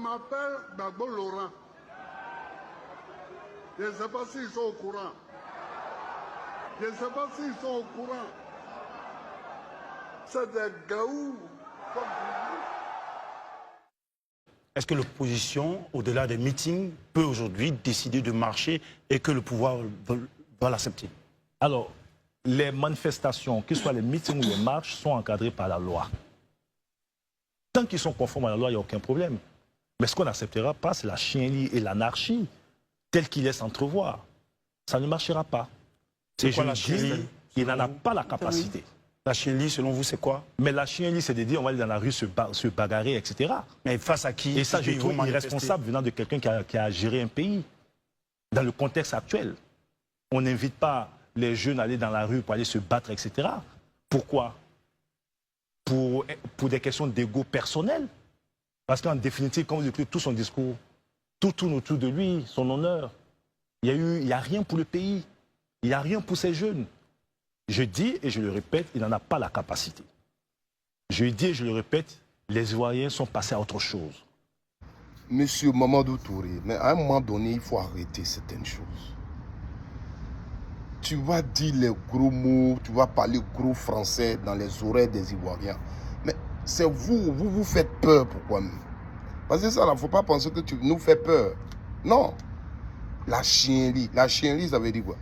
m'appelle Gbagbo Laurent. Je ne sais pas s'ils sont au courant. Je ne sais pas s'ils sont au courant. C'est des gaous comme vous. Est-ce que l'opposition, au-delà des meetings, peut aujourd'hui décider de marcher et que le pouvoir va l'accepter? Alors, les manifestations, que ce soit les meetings ou les marches, sont encadrées par la loi. Tant qu'ils sont conformes à la loi, il n'y a aucun problème. Mais ce qu'on n'acceptera pas, c'est la chienlit et l'anarchie, telle qu'ils laissent entrevoir. Ça ne marchera pas. C'est quoi la chienlit? Il n'en a pas la capacité. La chienlit, selon vous, c'est quoi? Mais la chienlit, c'est de dire on va aller dans la rue se bagarrer, etc. Mais face à qui? Et ça, je trouve irresponsable venant de quelqu'un qui a géré un pays. Dans le contexte actuel, on n'invite pas les jeunes à aller dans la rue pour aller se battre, etc. Pourquoi? Pour des questions d'ego personnel. Parce qu'en définitive, quand vous écoutez tout son discours, tout tourne autour de lui, son honneur. Il n'y a rien pour le pays. Il n'y a rien pour ces jeunes. Je dis et je le répète, il n'en a pas la capacité. Je dis et je le répète, les Ivoiriens sont passés à autre chose. Monsieur Mamadou Touré, mais à un moment donné, il faut arrêter certaines choses. Tu vas dire les gros mots, tu vas parler gros français dans les oreilles des Ivoiriens. Mais c'est vous faites peur, pourquoi même? Parce que ça, il ne faut pas penser que tu nous fais peur. Non. La chienlit, ça veut dire quoi?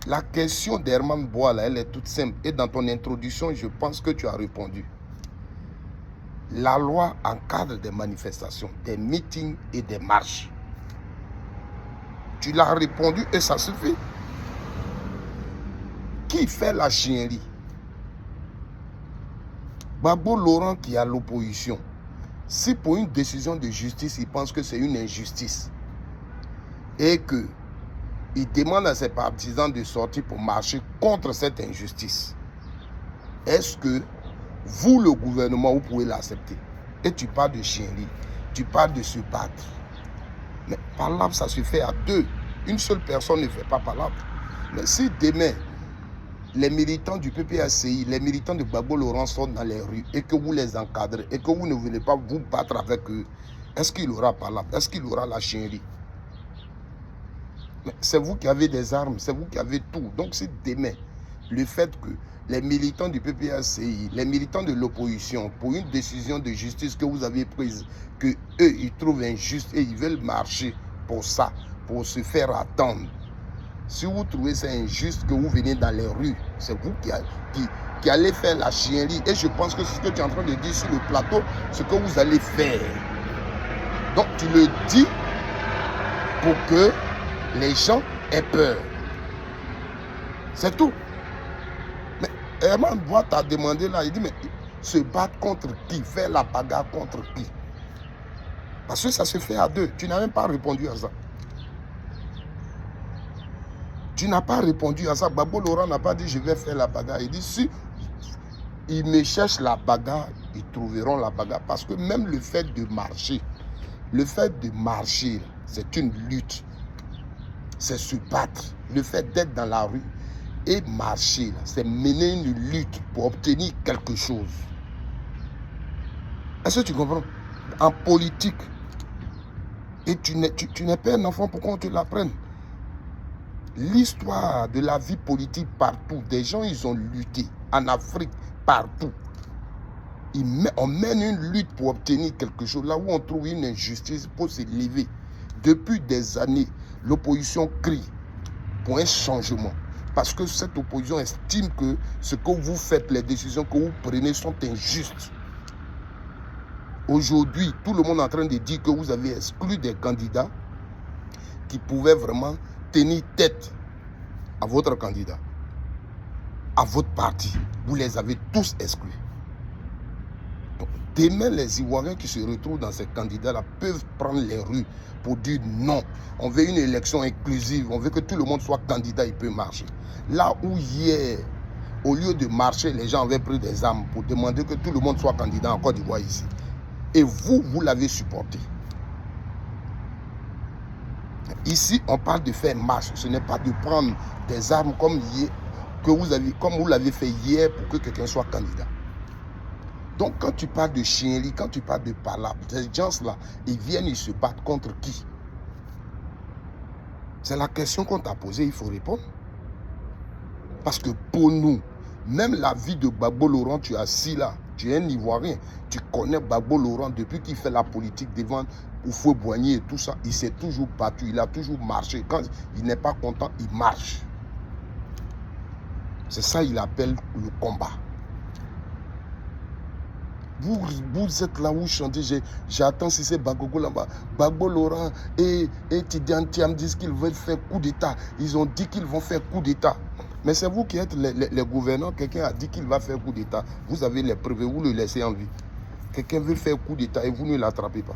La question d'Herman Bois, là, elle est toute simple. Et dans ton introduction, je pense que tu as répondu. La loi encadre des manifestations, des meetings et des marches. Tu l'as répondu et ça suffit. Qui fait la chienlit? Gbagbo Laurent qui est à l'opposition. Si pour une décision de justice, il pense que c'est une injustice et que il demande à ses partisans de sortir pour marcher contre cette injustice, est-ce que vous, le gouvernement, vous pouvez l'accepter? Et tu parles de chienlit, tu parles de se battre. Mais palabre, ça se fait à deux. Une seule personne ne fait pas palabre. Mais si demain, les militants du PPACI, les militants de Gbagbo Laurent sont dans les rues et que vous les encadrez et que vous ne voulez pas vous battre avec eux, est-ce qu'il aura palabre? Est-ce qu'il aura la chienlit? C'est vous qui avez des armes, c'est vous qui avez tout. Donc c'est demain, le fait que les militants du PPACI, les militants de l'opposition, pour une décision de justice que vous avez prise, que eux ils trouvent injuste et ils veulent marcher pour ça, pour se faire attendre. Si vous trouvez ça injuste que vous venez dans les rues, c'est vous qui allez faire la chienlit. Et je pense que c'est ce que tu es en train de dire sur le plateau, ce que vous allez faire. Donc tu le dis pour que les gens aient peur. C'est tout. Mais Herman Bois t'a demandé là, il dit, mais se battre contre qui? Faire la bagarre contre qui? Parce que ça se fait à deux. Tu n'as même pas répondu à ça. Tu n'as pas répondu à ça. Gbagbo Laurent n'a pas dit je vais faire la bagarre. Il dit si ils me cherchent la bagarre, ils trouveront la bagarre. Parce que même le fait de marcher, c'est une lutte. C'est se battre. Le fait d'être dans la rue et marcher, c'est mener une lutte pour obtenir quelque chose. Est-ce que tu comprends? En politique, et tu n'es pas un enfant, pourquoi on te l'apprenne? L'histoire de la vie politique partout, des gens, ils ont lutté. En Afrique, partout. On mène une lutte pour obtenir quelque chose. Là où on trouve une injustice, pour se lever. Depuis des années, l'opposition crie pour un changement. Parce que cette opposition estime que ce que vous faites, les décisions que vous prenez sont injustes. Aujourd'hui, tout le monde est en train de dire que vous avez exclu des candidats qui pouvaient vraiment tenir tête à votre candidat, à votre parti. Vous les avez tous exclus. Donc, demain, les Ivoiriens qui se retrouvent dans ces candidats-là peuvent prendre les rues pour dire non. On veut une élection inclusive, on veut que tout le monde soit candidat, il peut marcher. Là où hier, au lieu de marcher, les gens avaient pris des armes pour demander que tout le monde soit candidat en Côte d'Ivoire ici. Et vous l'avez supporté. Ici, on parle de faire marche. Ce n'est pas de prendre des armes comme vous l'avez fait hier pour que quelqu'un soit candidat. Donc quand tu parles de chienlit, quand tu parles de palabres, ces gens-là, ils viennent, ils se battent contre qui? C'est la question qu'on t'a posée, il faut répondre. Parce que pour nous, même la vie de Gbagbo Laurent, tu es assis là, tu es un Ivoirien, tu connais Gbagbo Laurent depuis qu'il fait la politique devant Houphouët-Boigny et tout ça, il s'est toujours battu, il a toujours marché. Quand il n'est pas content, il marche. C'est ça qu'il appelle le combat. Vous êtes là où chantez, j'attends si c'est Bagogo là-bas. Gbagbo Laurent et Tidiane Thiam disent qu'ils veulent faire coup d'État. Ils ont dit qu'ils vont faire coup d'État. Mais c'est vous qui êtes les gouvernants. Quelqu'un a dit qu'il va faire coup d'État. Vous avez les preuves, vous le laissez en vie. Quelqu'un veut faire coup d'État et vous ne l'attrapez pas.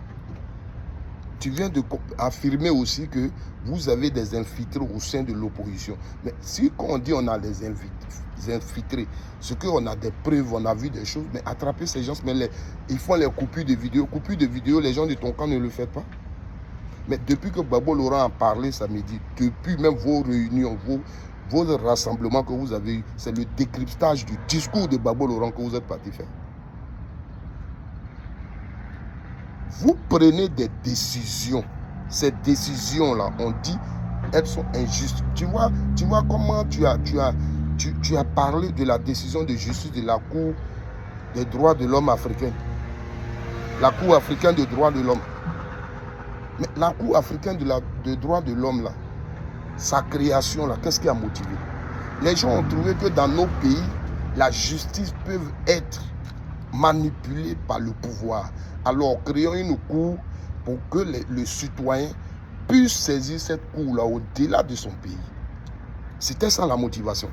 Tu viens d'affirmer aussi que vous avez des infiltrés au sein de l'opposition. Mais si quand on dit on a des infiltrés, ce qu'on a des preuves, on a vu des choses, mais attraper ces gens, mais ils font les coupures de vidéos. Coupures de vidéos, les gens de ton camp ne le font pas. Mais depuis que Gbagbo Laurent a parlé samedi, depuis même vos réunions, vos rassemblements que vous avez eus, c'est le décryptage du discours de Gbagbo Laurent que vous êtes parti faire. Vous prenez des décisions. Ces décisions-là, on dit, elles sont injustes. Tu vois comment tu as parlé de la décision de justice de la Cour des droits de l'homme africaine. La Cour africaine des droits de l'homme. Mais la Cour africaine des droits de l'homme, là, sa création, là, qu'est-ce qui a motivé? Les gens ont trouvé que dans nos pays, la justice peut être manipulée par le pouvoir. Alors, créons une cour pour que le citoyen puisse saisir cette cour-là au-delà de son pays. C'était ça la motivation.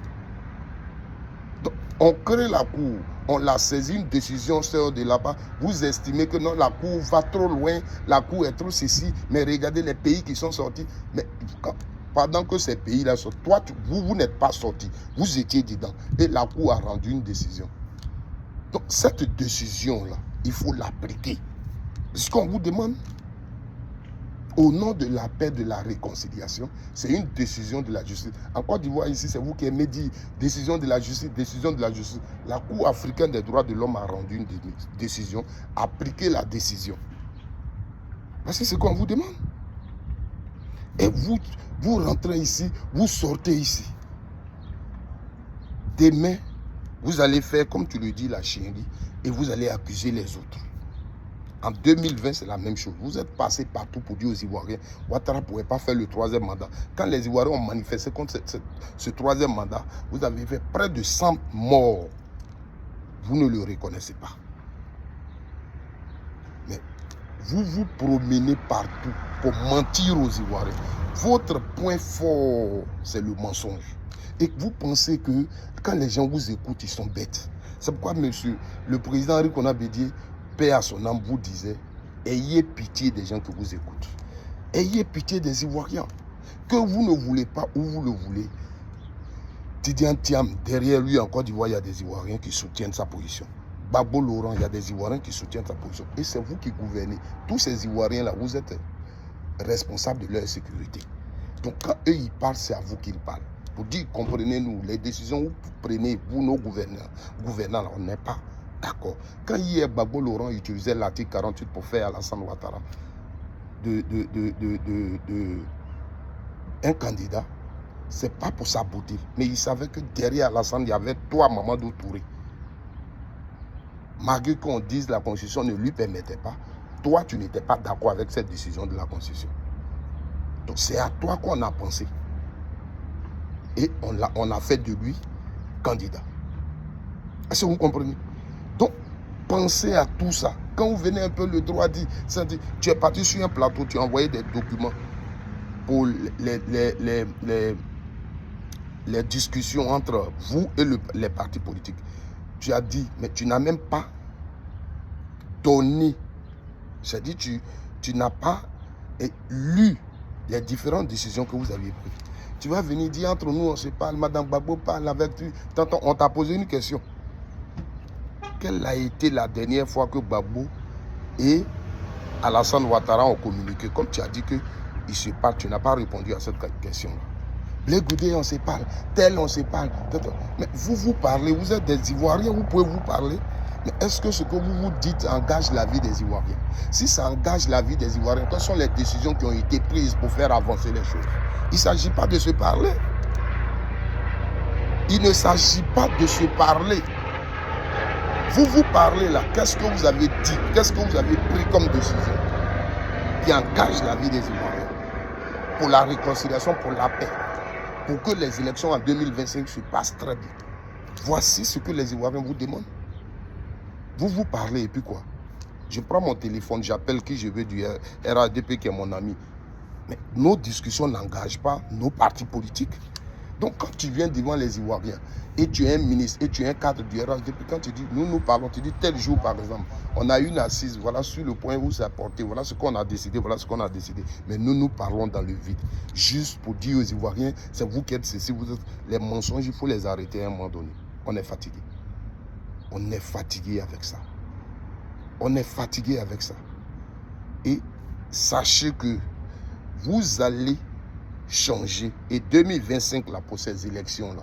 Donc, on crée la cour, on la saisit, une décision sort de là-bas. Vous estimez que non, la cour va trop loin, la cour est trop ceci, mais regardez les pays qui sont sortis. Mais pendant que ces pays-là sont, toi, vous n'êtes pas sortis, vous étiez dedans. Et la cour a rendu une décision. Donc, cette décision-là, il faut l'appliquer. C'est ce qu'on vous demande. Au nom de la paix, de la réconciliation, c'est une décision de la justice. En Côte d'Ivoire, ici, c'est vous qui aimez dire décision de la justice, décision de la justice. La Cour africaine des droits de l'homme a rendu une décision. Appliquez la décision. Parce que c'est ce qu'on vous demande. Et vous rentrez ici, vous sortez ici. Demain, vous allez faire, comme tu le dis, la chienlit, et vous allez accuser les autres. En 2020, c'est la même chose. Vous êtes passé partout pour dire aux Ivoiriens, Ouattara ne pouvait pas faire le 3e mandat. Quand les Ivoiriens ont manifesté contre ce 3e mandat, vous avez fait près de 100 morts. Vous ne le reconnaissez pas. Mais vous vous promenez partout pour mentir aux Ivoiriens. Votre point fort, c'est le mensonge. Et vous pensez que quand les gens vous écoutent, ils sont bêtes. C'est pourquoi, monsieur, le président Henri Konan Bédié, paix à son âme, vous disait, ayez pitié des gens que vous écoutez. Ayez pitié des Ivoiriens. Que vous ne voulez pas ou vous le voulez. Tidiane Thiam, derrière lui en Côte d'Ivoire, il y a des Ivoiriens qui soutiennent sa position. Gbagbo Laurent, il y a des Ivoiriens qui soutiennent sa position. Et c'est vous qui gouvernez. Tous ces Ivoiriens-là, vous êtes responsables de leur sécurité. Donc quand eux, ils parlent, c'est à vous qu'ils parlent. Pour dire, comprenez-nous, les décisions que vous prenez, vous, nos gouvernants, là, on n'est pas d'accord. Quand hier, Gbagbo Laurent utilisait l'article 48 pour faire Alassane Ouattara un candidat, c'est pas pour sa beauté. Mais il savait que derrière Alassane, il y avait toi, Mamadou Touré. Malgré qu'on dise que la Constitution ne lui permettait pas, toi, tu n'étais pas d'accord avec cette décision de la Constitution. Donc c'est à toi qu'on a pensé. Et on a fait de lui candidat. Est-ce que vous comprenez? Donc, pensez à tout ça. Quand vous venez un peu le droit dit, tu es parti sur un plateau, tu as envoyé des documents pour les discussions entre vous et les partis politiques. Tu as dit, mais tu n'as même pas donné. C'est-à-dire, tu n'as pas lu les différentes décisions que vous aviez prises. Tu vas venir dire, entre nous, on se parle, Madame Gbagbo parle avec tu. Tantôt, on t'a posé une question. Quelle a été la dernière fois que Gbagbo et Alassane Ouattara ont communiqué? Comme tu as dit qu'ils se parlent, tu n'as pas répondu à cette question-là. Blé Goudé, on se parle. Tel, on se parle. Mais vous parlez, vous êtes des Ivoiriens, vous pouvez vous parler. Mais est-ce que ce que vous vous dites engage la vie des Ivoiriens? Si ça engage la vie des Ivoiriens, quelles sont les décisions qui ont été prises pour faire avancer les choses? Il ne s'agit pas de se parler. Il ne s'agit pas de se parler. Vous vous parlez là, qu'est-ce que vous avez dit? Qu'est-ce que vous avez pris comme décision qui engage la vie des Ivoiriens pour la réconciliation, pour la paix, pour que les élections en 2025 se passent très bien? Voici ce que les Ivoiriens vous demandent. Vous vous parlez et puis quoi? Je prends mon téléphone, j'appelle qui je veux du RADP qui est mon ami. Mais nos discussions n'engagent pas nos partis politiques. Donc quand tu viens devant les Ivoiriens et tu es un ministre et tu es un cadre du RADP, quand tu dis, nous parlons, tu dis tel jour par exemple, on a une assise, voilà sur le point où c'est apporté, voilà ce qu'on a décidé, voilà ce qu'on a décidé. Mais nous parlons dans le vide. Juste pour dire aux Ivoiriens, c'est vous qui êtes ceci, vous êtes... Les mensonges, il faut les arrêter à un moment donné. On est fatigué. On est fatigué avec ça. On est fatigué avec ça. Et sachez que vous allez changer. Et 2025, là, pour ces élections-là,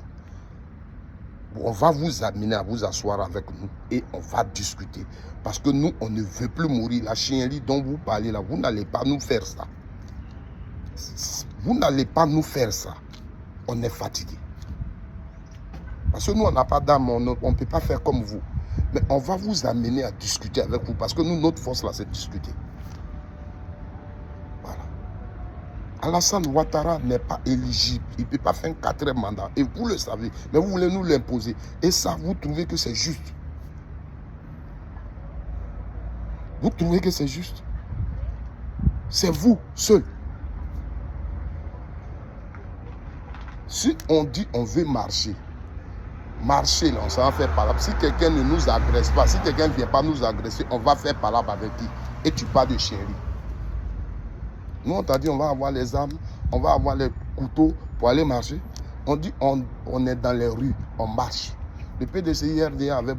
on va vous amener à vous asseoir avec nous et on va discuter. Parce que nous, on ne veut plus mourir. La chienlit dont vous parlez là, vous n'allez pas nous faire ça. Vous n'allez pas nous faire ça. On est fatigué. Parce que nous, on n'a pas d'âme, on ne peut pas faire comme vous. Mais on va vous amener à discuter avec vous. Parce que nous, notre force là, c'est de discuter. Voilà. Alassane Ouattara n'est pas éligible. Il ne peut pas faire un 4e mandat. Et vous le savez. Mais vous voulez nous l'imposer. Et ça, vous trouvez que c'est juste. Vous trouvez que c'est juste. C'est vous, seul. Si on dit on veut marcher, marcher là, on s'en va faire palabre. Si quelqu'un ne nous agresse pas, si quelqu'un ne vient pas nous agresser, on va faire palabre avec qui? Et tu parles de chienlit. Nous, on t'a dit on va avoir les armes, on va avoir les couteaux pour aller marcher. On dit on est dans les rues, on marche. Le PDCI-RDA avait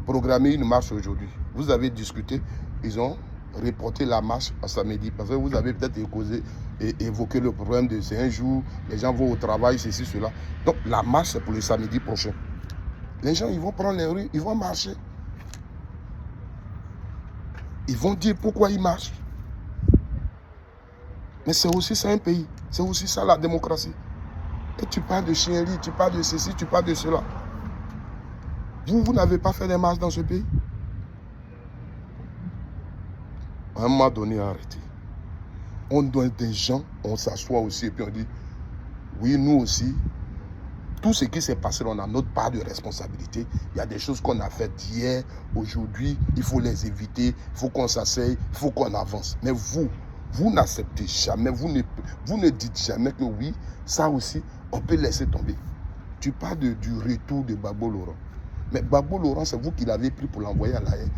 programmé une marche aujourd'hui. Vous avez discuté, ils ont reporté la marche à samedi. Parce que vous avez peut-être évoqué le problème de c'est un jour, les gens vont au travail, ceci, cela. Donc la marche, c'est pour le samedi prochain. Les gens, ils vont prendre les rues, ils vont marcher. Ils vont dire pourquoi ils marchent. Mais c'est aussi ça un pays. C'est aussi ça la démocratie. Et tu parles de chienlit, tu parles de ceci, tu parles de cela. Vous n'avez pas fait des marches dans ce pays? À un moment donné, arrêtez. On doit des gens, on s'assoit aussi et puis on dit, oui, nous aussi, tout ce qui s'est passé, on a notre part de responsabilité. Il y a des choses qu'on a faites hier, aujourd'hui, il faut les éviter, il faut qu'on s'asseye, il faut qu'on avance. Mais vous n'acceptez jamais, vous ne dites jamais que oui, ça aussi, on peut laisser tomber. Tu parles du retour de Gbagbo Laurent. Mais Gbagbo Laurent, c'est vous qui l'avez pris pour l'envoyer à La Haye.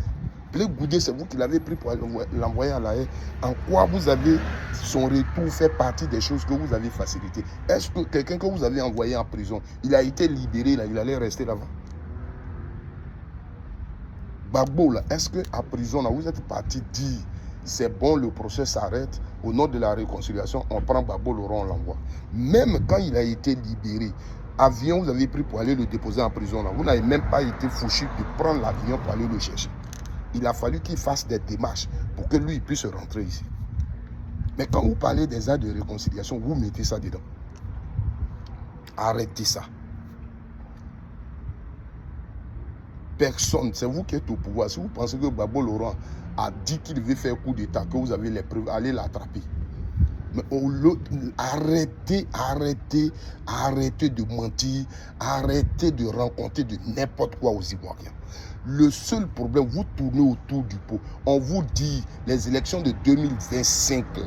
Blé Goudé, c'est vous qui l'avez pris pour l'envoyer à La Haye. En quoi vous avez son retour fait partie des choses que vous avez facilitées? Est-ce que quelqu'un que vous avez envoyé en prison, il a été libéré, là, il allait rester là-bas? Gbagbo, là, est-ce qu'à prison, là, vous êtes parti dire c'est bon, le procès s'arrête, au nom de la réconciliation, on prend Gbagbo Laurent, on l'envoie. Même quand il a été libéré, avion, vous avez pris pour aller le déposer en prison, là. Vous n'avez même pas été fouchu de prendre l'avion pour aller le chercher. Il a fallu qu'il fasse des démarches pour que lui puisse rentrer ici. Mais quand vous parlez des actes de réconciliation, vous mettez ça dedans. Arrêtez ça. Personne, c'est vous qui êtes au pouvoir. Si vous pensez que Gbagbo Laurent a dit qu'il veut faire coup d'État, que vous avez les preuves, allez l'attraper. Mais arrêtez de mentir, arrêtez de rencontrer de n'importe quoi aux Ivoiriens. Le seul problème, vous tournez autour du pot. On vous dit, les élections de 2025, là,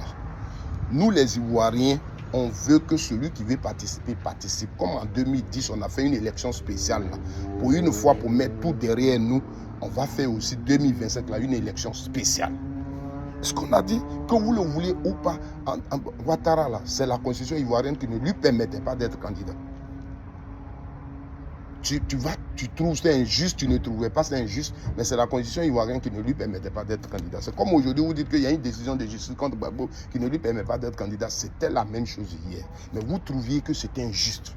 nous les Ivoiriens, on veut que celui qui veut participer, participe. Comme en 2010, on a fait une élection spéciale. Là. Pour une fois, pour mettre tout derrière nous, on va faire aussi 2025, là, une élection spéciale. Ce qu'on a dit, que vous le voulez ou pas, Ouattara, là, c'est la constitution ivoirienne qui ne lui permettait pas d'être candidat. Tu trouves que c'est injuste, tu ne trouvais pas c'est injuste, mais c'est la constitution ivoirienne qui ne lui permettait pas d'être candidat. C'est comme aujourd'hui, vous dites qu'il y a une décision de justice contre Gbagbo qui ne lui permet pas d'être candidat. C'était la même chose hier. Mais vous trouviez que c'était injuste.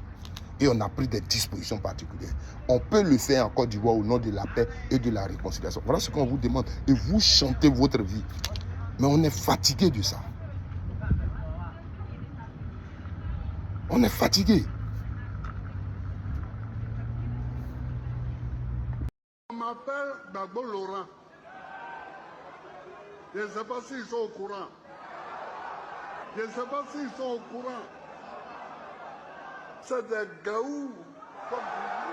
et on a pris des dispositions particulières. On peut le faire en Côte d'Ivoire au nom de la paix et de la réconciliation. Voilà ce qu'on vous demande. Et vous chantez votre vie. Mais on est fatigué de ça. On est fatigué. On m'appelle Gbagbo Laurent. Je ne sais pas s'ils sont au courant. Je ne sais pas s'ils sont au courant. C'est des gaous comme vous.